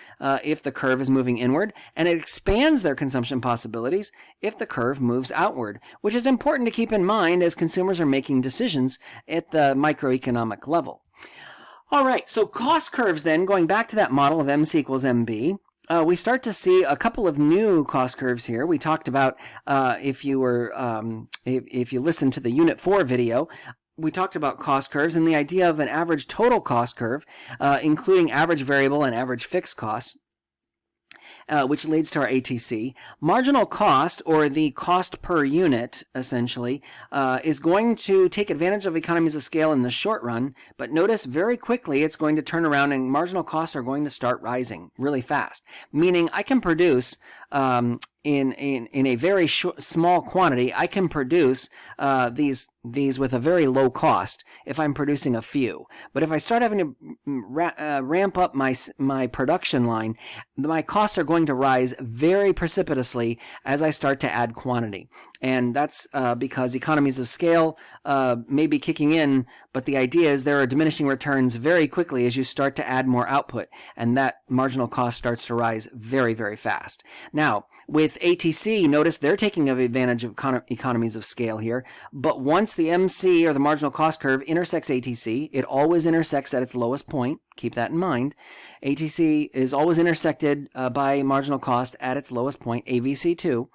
if the curve is moving inward, and it expands their consumption possibilities if the curve moves outward, which is important to keep in mind as consumers are making decisions at the microeconomic level. All right, so cost curves then, going back to that model of MC equals MB, we start to see a couple of new cost curves here. We talked about if you listened to the Unit 4 video, we talked about cost curves and the idea of an average total cost curve, including average variable and average fixed costs, which leads to our ATC. Marginal cost, or the cost per unit, essentially, is going to take advantage of economies of scale in the short run, but notice very quickly it's going to turn around and marginal costs are going to start rising really fast, meaning I can produce in a very small quantity, I can produce these with a very low cost if I'm producing a few. But if I start having to ramp up my production line, my costs are going to rise very precipitously as I start to add quantity. And that's because economies of scale may be kicking in, but the idea is there are diminishing returns very quickly as you start to add more output, and that marginal cost starts to rise very, very fast. Now, with ATC, notice they're taking advantage of economies of scale here, but once the MC, or the marginal cost curve, intersects ATC, it always intersects at its lowest point. Keep that in mind. ATC is always intersected by marginal cost at its lowest point, AVC2.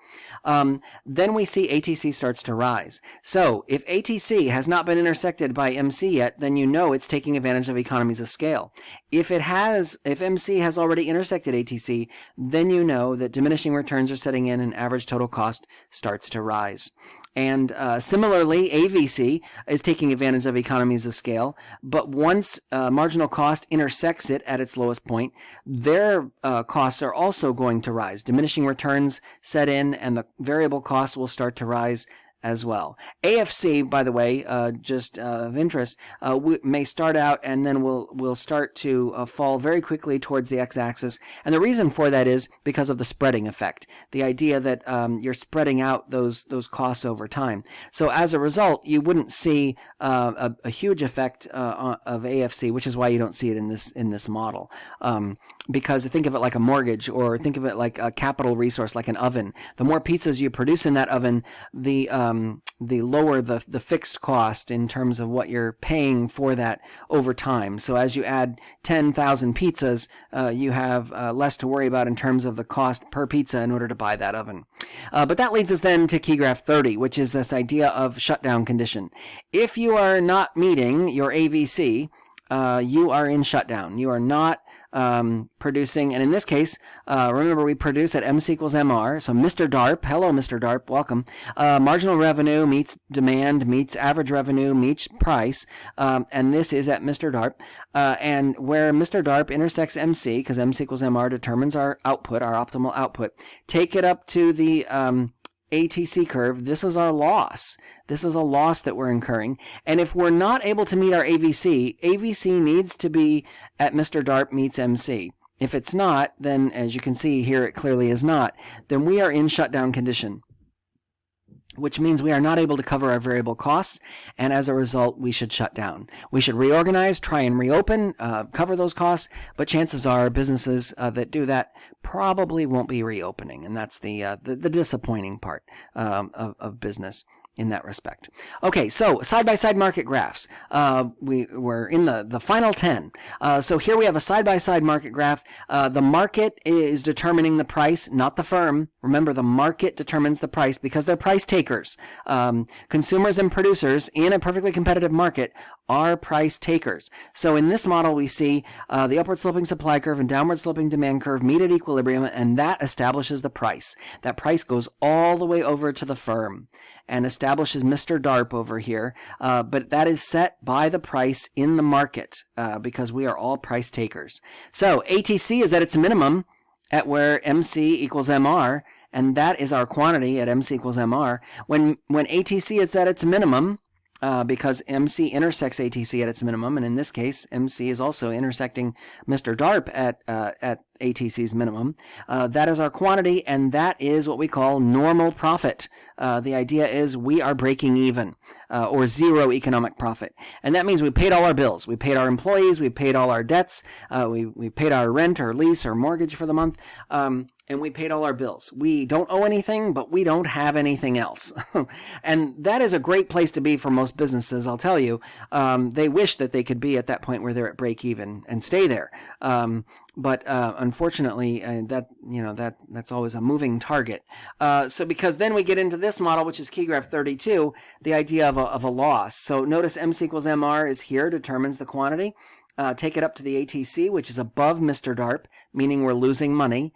Then we see ATC starts to rise. So if ATC has not been intersected by MC yet, then you know it's taking advantage of economies of scale. If MC has already intersected ATC, then you know that diminishing returns are setting in and average total cost starts to rise. And similarly, AVC is taking advantage of economies of scale, but once marginal cost intersects it at its lowest point, their costs are also going to rise. Diminishing returns set in, and the variable costs will start to rise as well. AFC, by the way, just of interest, may start out and then will start to fall very quickly towards the x-axis. And the reason for that is because of the spreading effect, the idea that you're spreading out those costs over time. So as a result, you wouldn't see a huge effect of AFC, which is why you don't see it in this model. because think of it like a mortgage, or think of it like a capital resource, like an oven. The more pizzas you produce in that oven, the lower the fixed cost in terms of what you're paying for that over time. So as you add 10,000 pizzas, you have less to worry about in terms of the cost per pizza in order to buy that oven. But that leads us then to key graph 30, which is this idea of shutdown condition. If you are not meeting your AVC, you are in shutdown. You are not producing, and in this case, remember we produce at MC equals MR, so Mr. DARP, hello Mr. DARP, welcome. Marginal revenue meets demand, meets average revenue, meets price, and this is at Mr. DARP, and where Mr. DARP intersects MC, because MC equals MR determines our output, our optimal output, take it up to the ATC curve, this is our loss. This is a loss that we're incurring. And if we're not able to meet our AVC, AVC needs to be at Mr. DARP meets MC. If it's not, then as you can see here, it clearly is not, then we are in shutdown condition, which means we are not able to cover our variable costs, and as a result, we should shut down. We should reorganize, try and reopen, cover those costs, but chances are businesses that do that probably won't be reopening, and that's the disappointing part of business in that respect. Okay, so side-by-side market graphs. We're in the final 10. So here we have a side-by-side market graph. The market is determining the price, not the firm. Remember, the market determines the price because they're price takers. Consumers and producers in a perfectly competitive market are price takers. So in this model, we see the upward sloping supply curve and downward sloping demand curve meet at equilibrium, and that establishes the price. That price goes all the way over to the firm and establishes Mr. DARP over here, but that is set by the price in the market because we are all price takers. So ATC is at its minimum at where MC equals MR, and that is our quantity at MC equals MR. When ATC is at its minimum, because MC intersects ATC at its minimum, and in this case, MC is also intersecting Mr. DARP at ATC's minimum. That is our quantity, and that is what we call normal profit. The idea is we are breaking even, or zero economic profit. And that means we paid all our bills. We paid our employees, we paid all our debts, we paid our rent or lease or mortgage for the month, and we paid all our bills. We don't owe anything, but we don't have anything else. And that is a great place to be for most businesses, I'll tell you. They wish that they could be at that point where they're at break even and stay there. But unfortunately, that's always a moving target. So because then we get into this model, which is key graph 32, the idea of a loss. So notice MC equals MR is here, determines the quantity. Take it up to the ATC, which is above Mr. DARP, meaning we're losing money.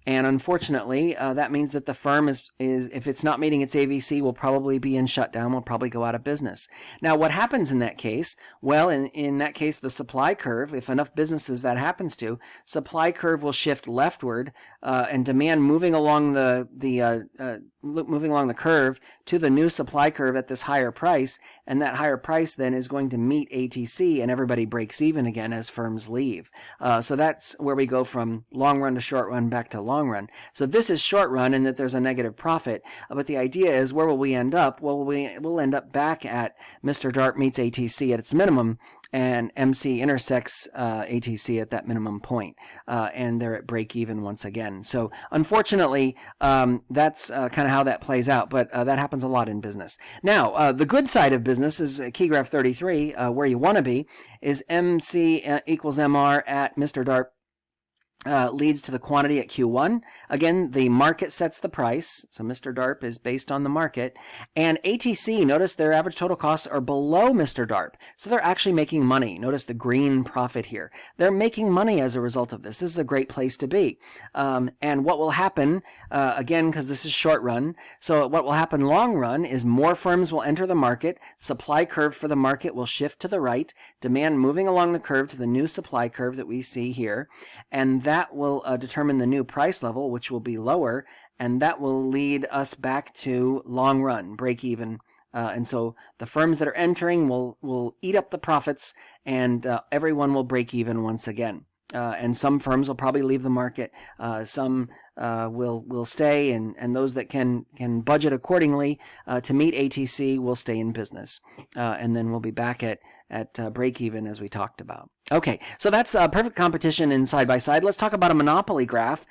And unfortunately, that means that the firm is if it's not meeting its AVC, will probably be in shutdown, will probably go out of business. Now, what happens in that case? Well, in that case, the supply curve, if enough businesses that happens to, supply curve will shift leftward, and demand moving along moving along the curve to the new supply curve at this higher price, and that higher price then is going to meet ATC, and everybody breaks even again as firms leave. So that's where we go from long run to short run back to long run. So this is short run in that there's a negative profit, but the idea is where will we end up? Well, we'll end up back at Mr. DARP meets ATC at its minimum, and MC intersects ATC at that minimum point, and they're at break even once again. So unfortunately, that's kind of how that plays out, but that happens a lot in business. Now, the good side of business is key graph 33, where you want to be, is MC equals MR at Mr. DARP leads to the quantity at Q1. Again, the market sets the price, so Mr. DARP is based on the market. And ATC, notice their average total costs are below Mr. DARP, so they're actually making money. Notice the green profit here. They're making money as a result of this. This is a great place to be. And what will happen, again, because this is short run, so what will happen long run is more firms will enter the market, supply curve for the market will shift to the right, demand moving along the curve to the new supply curve that we see here, and that will determine the new price level, which will be lower, and that will lead us back to long run, break even. And so the firms that are entering will eat up the profits, and everyone will break even once again. And some firms will probably leave the market. Some will stay, and those that can budget accordingly to meet ATC will stay in business. And then we'll be back at break even, as we talked about. Okay, so that's perfect competition in side by side. Let's talk about a monopoly graph.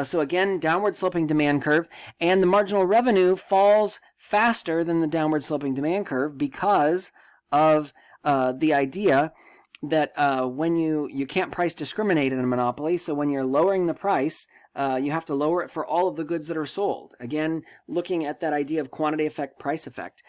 So again, downward sloping demand curve, and the marginal revenue falls faster than the downward sloping demand curve because of the idea that when you can't price discriminate in a monopoly, so when you're lowering the price, you have to lower it for all of the goods that are sold. Again, looking at that idea of quantity effect, price effect.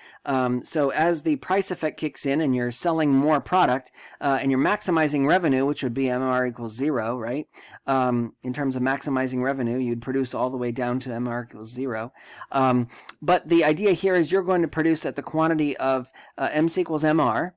So as the price effect kicks in and you're selling more product and you're maximizing revenue, which would be MR equals 0, right? In terms of maximizing revenue, you'd produce all the way down to MR equals 0. But the idea here is you're going to produce at the quantity of MC equals MR.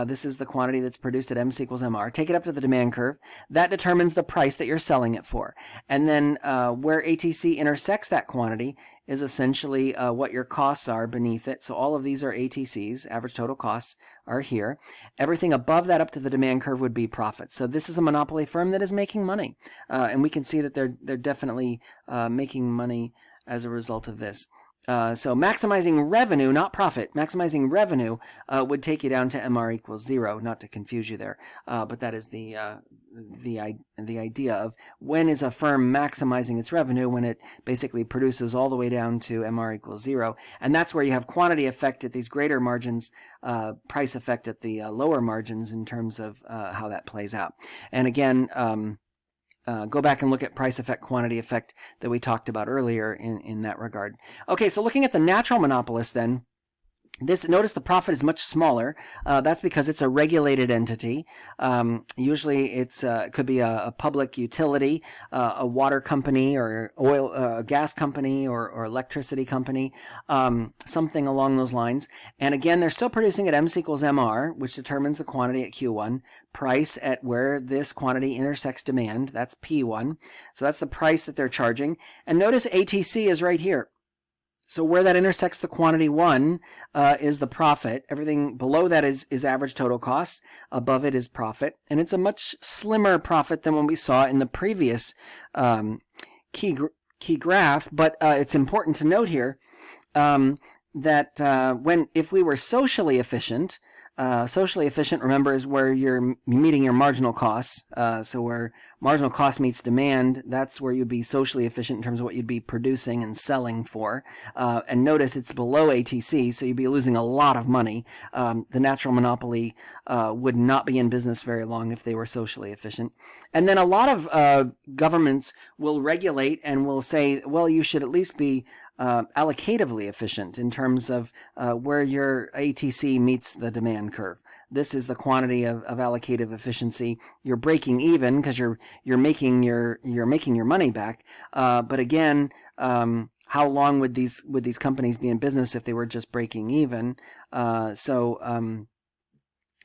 This is the quantity that's produced at MC equals MR. Take it up to the demand curve. That determines the price that you're selling it for. And then where ATC intersects that quantity is essentially what your costs are beneath it. So all of these are ATCs, average total costs are here. Everything above that up to the demand curve would be profit. So this is a monopoly firm that is making money. And we can see that they're definitely making money as a result of this. So maximizing revenue, not profit, maximizing revenue would take you down to MR equals 0, not to confuse you there. But that is the idea of when is a firm maximizing its revenue, when it basically produces all the way down to MR equals 0. And that's where you have quantity effect at these greater margins, price effect at the lower margins in terms of how that plays out. And again, go back and look at price effect, quantity effect that we talked about earlier in that regard. Okay, so looking at the natural monopolist then, notice the profit is much smaller. That's because it's a regulated entity. Usually it could be a public utility, a water company or gas company or electricity company, something along those lines. And again, they're still producing at MC equals MR, which determines the quantity at Q1, price at where this quantity intersects demand, that's P1. So that's the price that they're charging. And notice ATC is right here. So where that intersects the quantity 1 is the profit. Everything below that is average total cost. Above it is profit. And it's a much slimmer profit than what we saw in the previous key graph. But it's important to note here that if we were socially efficient, remember, is where you're meeting your marginal costs. So where marginal cost meets demand, that's where you'd be socially efficient in terms of what you'd be producing and selling for. And notice it's below ATC, so you'd be losing a lot of money. The natural monopoly would not be in business very long if they were socially efficient. And then a lot of governments will regulate and will say, well, you should at least be allocatively efficient in terms of where your ATC meets the demand curve. This is the quantity of allocative efficiency. You're breaking even because you're making your money back. But again, how long would these companies be in business if they were just breaking even? And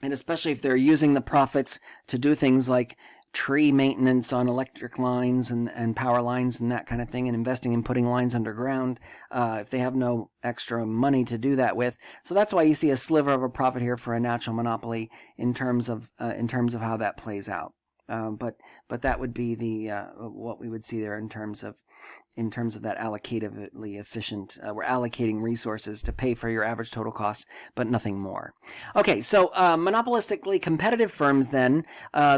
especially if they're using the profits to do things like tree maintenance on electric lines and power lines and that kind of thing, and investing in putting lines underground, if they have no extra money to do that with. So that's why you see a sliver of a profit here for a natural monopoly in terms of how that plays out. But that would be the what we would see there in terms of that allocatively efficient. We're allocating resources to pay for your average total costs, but nothing more. Okay, so monopolistically competitive firms then,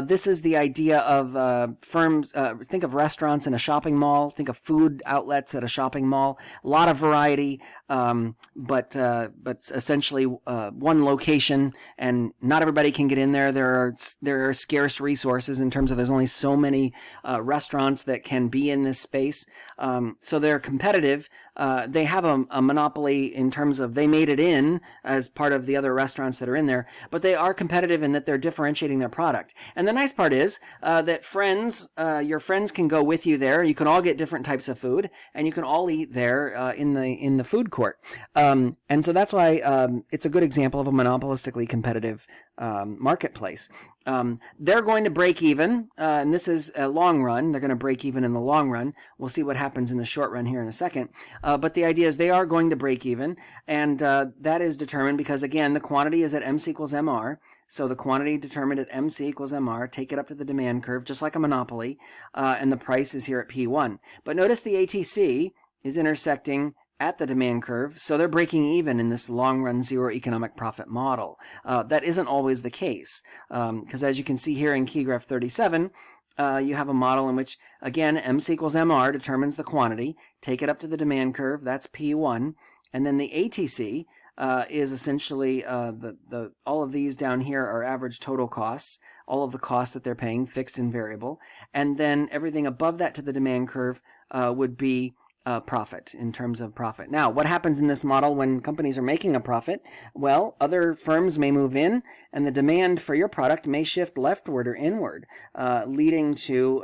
this is the idea of firms, think of restaurants in a shopping mall, think of food outlets at a shopping mall, a lot of variety, but essentially one location, and not everybody can get in there. There are scarce resources in terms of there's only so many restaurants that can be in this space. So they're competitive. They have a monopoly in terms of they made it in as part of the other restaurants that are in there, but they are competitive in that they're differentiating their product. And the nice part is that your friends can go with you there. You can all get different types of food, and you can all eat there in the food court. And so that's why it's a good example of a monopolistically competitive marketplace. They're going to break even, and this is a long run. They're going to break even in the long run. We'll see what happens in the short run here in a second. But the idea is they are going to break even, and that is determined because, again, the quantity is at MC equals MR. So the quantity determined at MC equals MR, take it up to the demand curve, just like a monopoly, and the price is here at P1. But notice the ATC is intersecting at the demand curve, so they're breaking even in this long-run zero economic profit model. That isn't always the case, because as you can see here in key graph 37, you have a model in which, again, MC equals MR determines the quantity, take it up to the demand curve, that's P1, and then the ATC is essentially all of these down here are average total costs, all of the costs that they're paying, fixed and variable, and then everything above that to the demand curve would be profit, in terms of profit. Now, what happens in this model when companies are making a profit? Well, other firms may move in, and the demand for your product may shift leftward or inward, leading to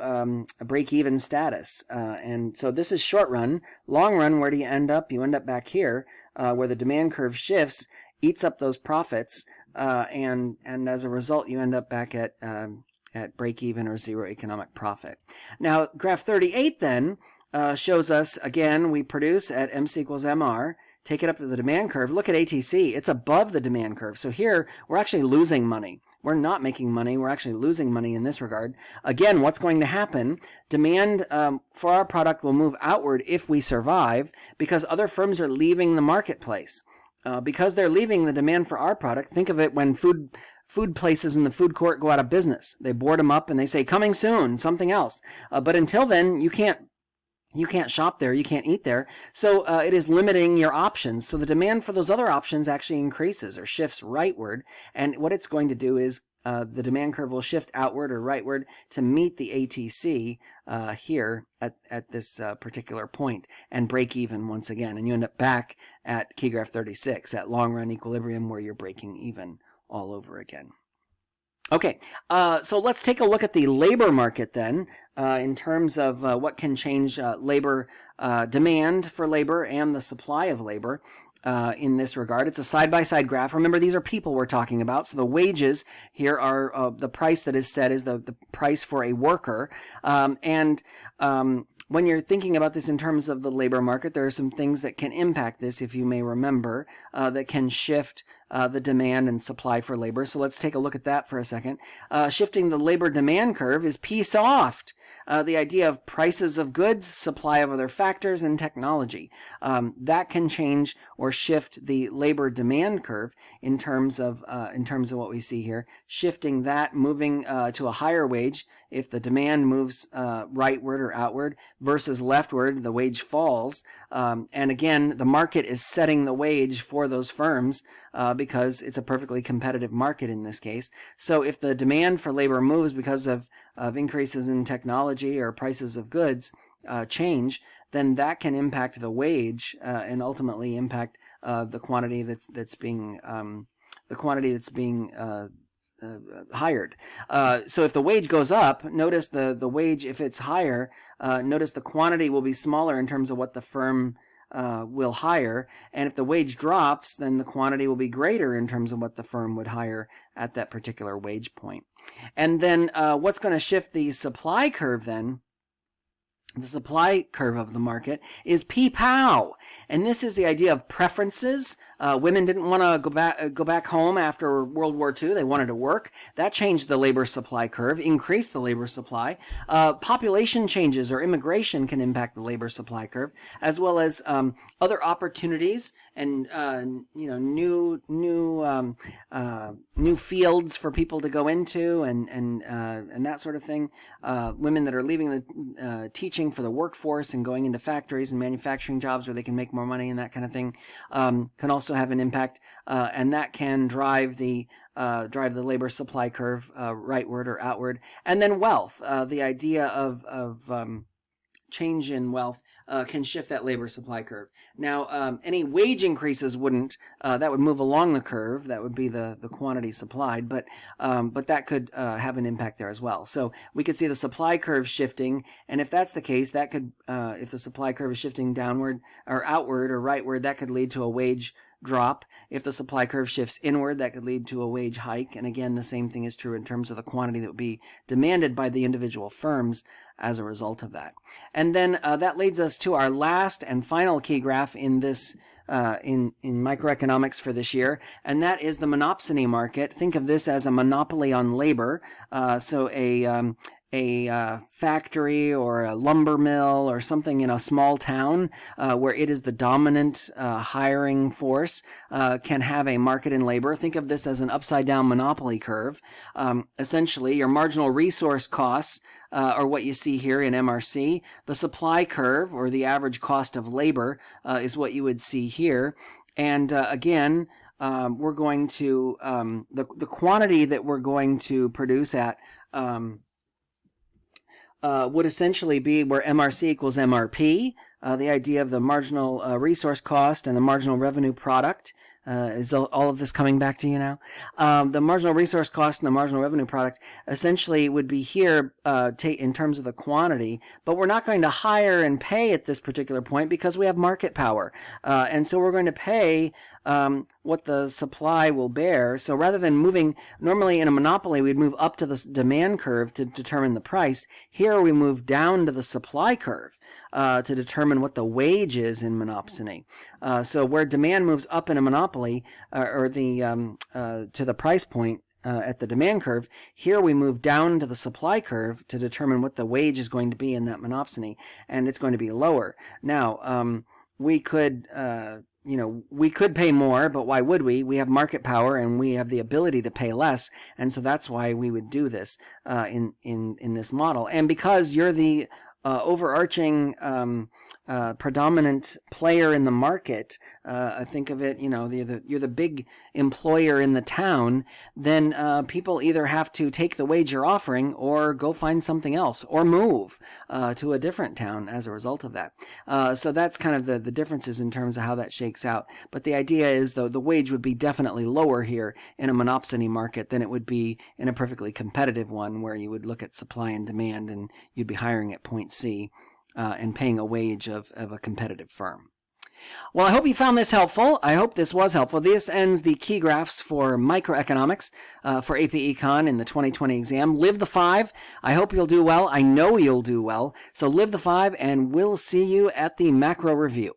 a break-even status. And so this is short run. Long run, where do you end up? You end up back here, where the demand curve shifts, eats up those profits, and as a result, you end up back at break-even or zero economic profit. Now, graph 38 then shows us, again, we produce at MC equals MR, take it up to the demand curve. Look at ATC. It's above the demand curve. So here, we're actually losing money. We're not making money. We're actually losing money in this regard. Again, what's going to happen? Demand for our product will move outward if we survive, because other firms are leaving the marketplace. Because they're leaving the demand for our product, think of it when food places in the food court go out of business. They board them up and they say, coming soon, something else. But until then, you can't shop there, you can't eat there, so it is limiting your options. So the demand for those other options actually increases or shifts rightward, and what it's going to do is the demand curve will shift outward or rightward to meet the ATC here at this particular point and break even once again, and you end up back at key graph 36, at long run equilibrium, where you're breaking even all over again. Okay, so let's take a look at the labor market then, in terms of what can change labor demand for labor and the supply of labor in this regard. It's a side-by-side graph. Remember, these are people we're talking about. So the wages here are the price that is set is the price for a worker. When you're thinking about this in terms of the labor market, there are some things that can impact this, if you may remember, that can shift the demand and supply for labor. So let's take a look at that for a second. Shifting the labor demand curve is P-soft. The idea of prices of goods, supply of other factors, and technology. That can change or shift the labor demand curve in terms of what we see here. Shifting that, moving to a higher wage if the demand moves rightward or outward, versus leftward, the wage falls. And again, the market is setting the wage for those firms because it's a perfectly competitive market in this case. So if the demand for labor moves because of increases in technology or prices of goods change, then that can impact the wage and ultimately impact the quantity that's being hired. So if the wage goes up, notice the wage, if it's higher, notice the quantity will be smaller in terms of what the firm will hire. And if the wage drops, then the quantity will be greater in terms of what the firm would hire at that particular wage point. And then what's going to shift the supply curve then? The supply curve of the market is P-POW. And this is the idea of preferences. Women didn't want to go back home after World War II. They wanted to work. That changed the labor supply curve, increased the labor supply. Population changes or immigration can impact the labor supply curve, as well as other opportunities and new fields for people to go into and that sort of thing. Women that are leaving the teaching for the workforce and going into factories and manufacturing jobs where they can make more money and that kind of thing can also have an impact, and that can drive the labor supply curve rightward or outward. And then wealth, the idea of change in wealth can shift that labor supply curve. Now, any wage increases wouldn't. That would move along the curve. That would be the quantity supplied, but that could have an impact there as well. So we could see the supply curve shifting, and if that's the case, that could, if the supply curve is shifting downward or outward or rightward, that could lead to a wage drop. If the supply curve shifts inward, that could lead to a wage hike. And again, the same thing is true in terms of the quantity that would be demanded by the individual firms as a result of that. And then that leads us to our last and final key graph in this in microeconomics for this year, and that is the monopsony market. Think of this as a monopoly on labor. So a factory or a lumber mill or something in a small town where it is the dominant hiring force can have a market in labor. Think of this as an upside down monopoly curve. Essentially, your marginal resource costs or what you see here in MRC. The supply curve, or the average cost of labor, is what you would see here. And again, we're going to, the quantity that we're going to produce at would essentially be where MRC equals MRP. The idea of the marginal resource cost and the marginal revenue product. Is all of this coming back to you now? The marginal resource cost and the marginal revenue product essentially would be here in terms of the quantity, but we're not going to hire and pay at this particular point because we have market power. And so we're going to pay what the supply will bear. So rather than moving, normally in a monopoly, we'd move up to the demand curve to determine the price. Here we move down to the supply curve to determine what the wage is in monopsony. So where demand moves up in a monopoly or to the price point at the demand curve, here we move down to the supply curve to determine what the wage is going to be in that monopsony, and it's going to be lower. Now, we could we could pay more, but why would we? We have market power and we have the ability to pay less, and so that's why we would do this in this model. And because you're the overarching predominant player in the market, think of it, you're the big employer in the town, then people either have to take the wage you're offering or go find something else or move to a different town as a result of that. So that's kind of the differences in terms of how that shakes out. But the idea is, though, the wage would be definitely lower here in a monopsony market than it would be in a perfectly competitive one where you would look at supply and demand and you'd be hiring at point C and paying a wage of a competitive firm. Well, I hope you found this helpful. I hope this was helpful. This ends the key graphs for microeconomics for AP Econ in the 2020 exam. Live the 5. I hope you'll do well. I know you'll do well. So live the 5, and we'll see you at the macro review.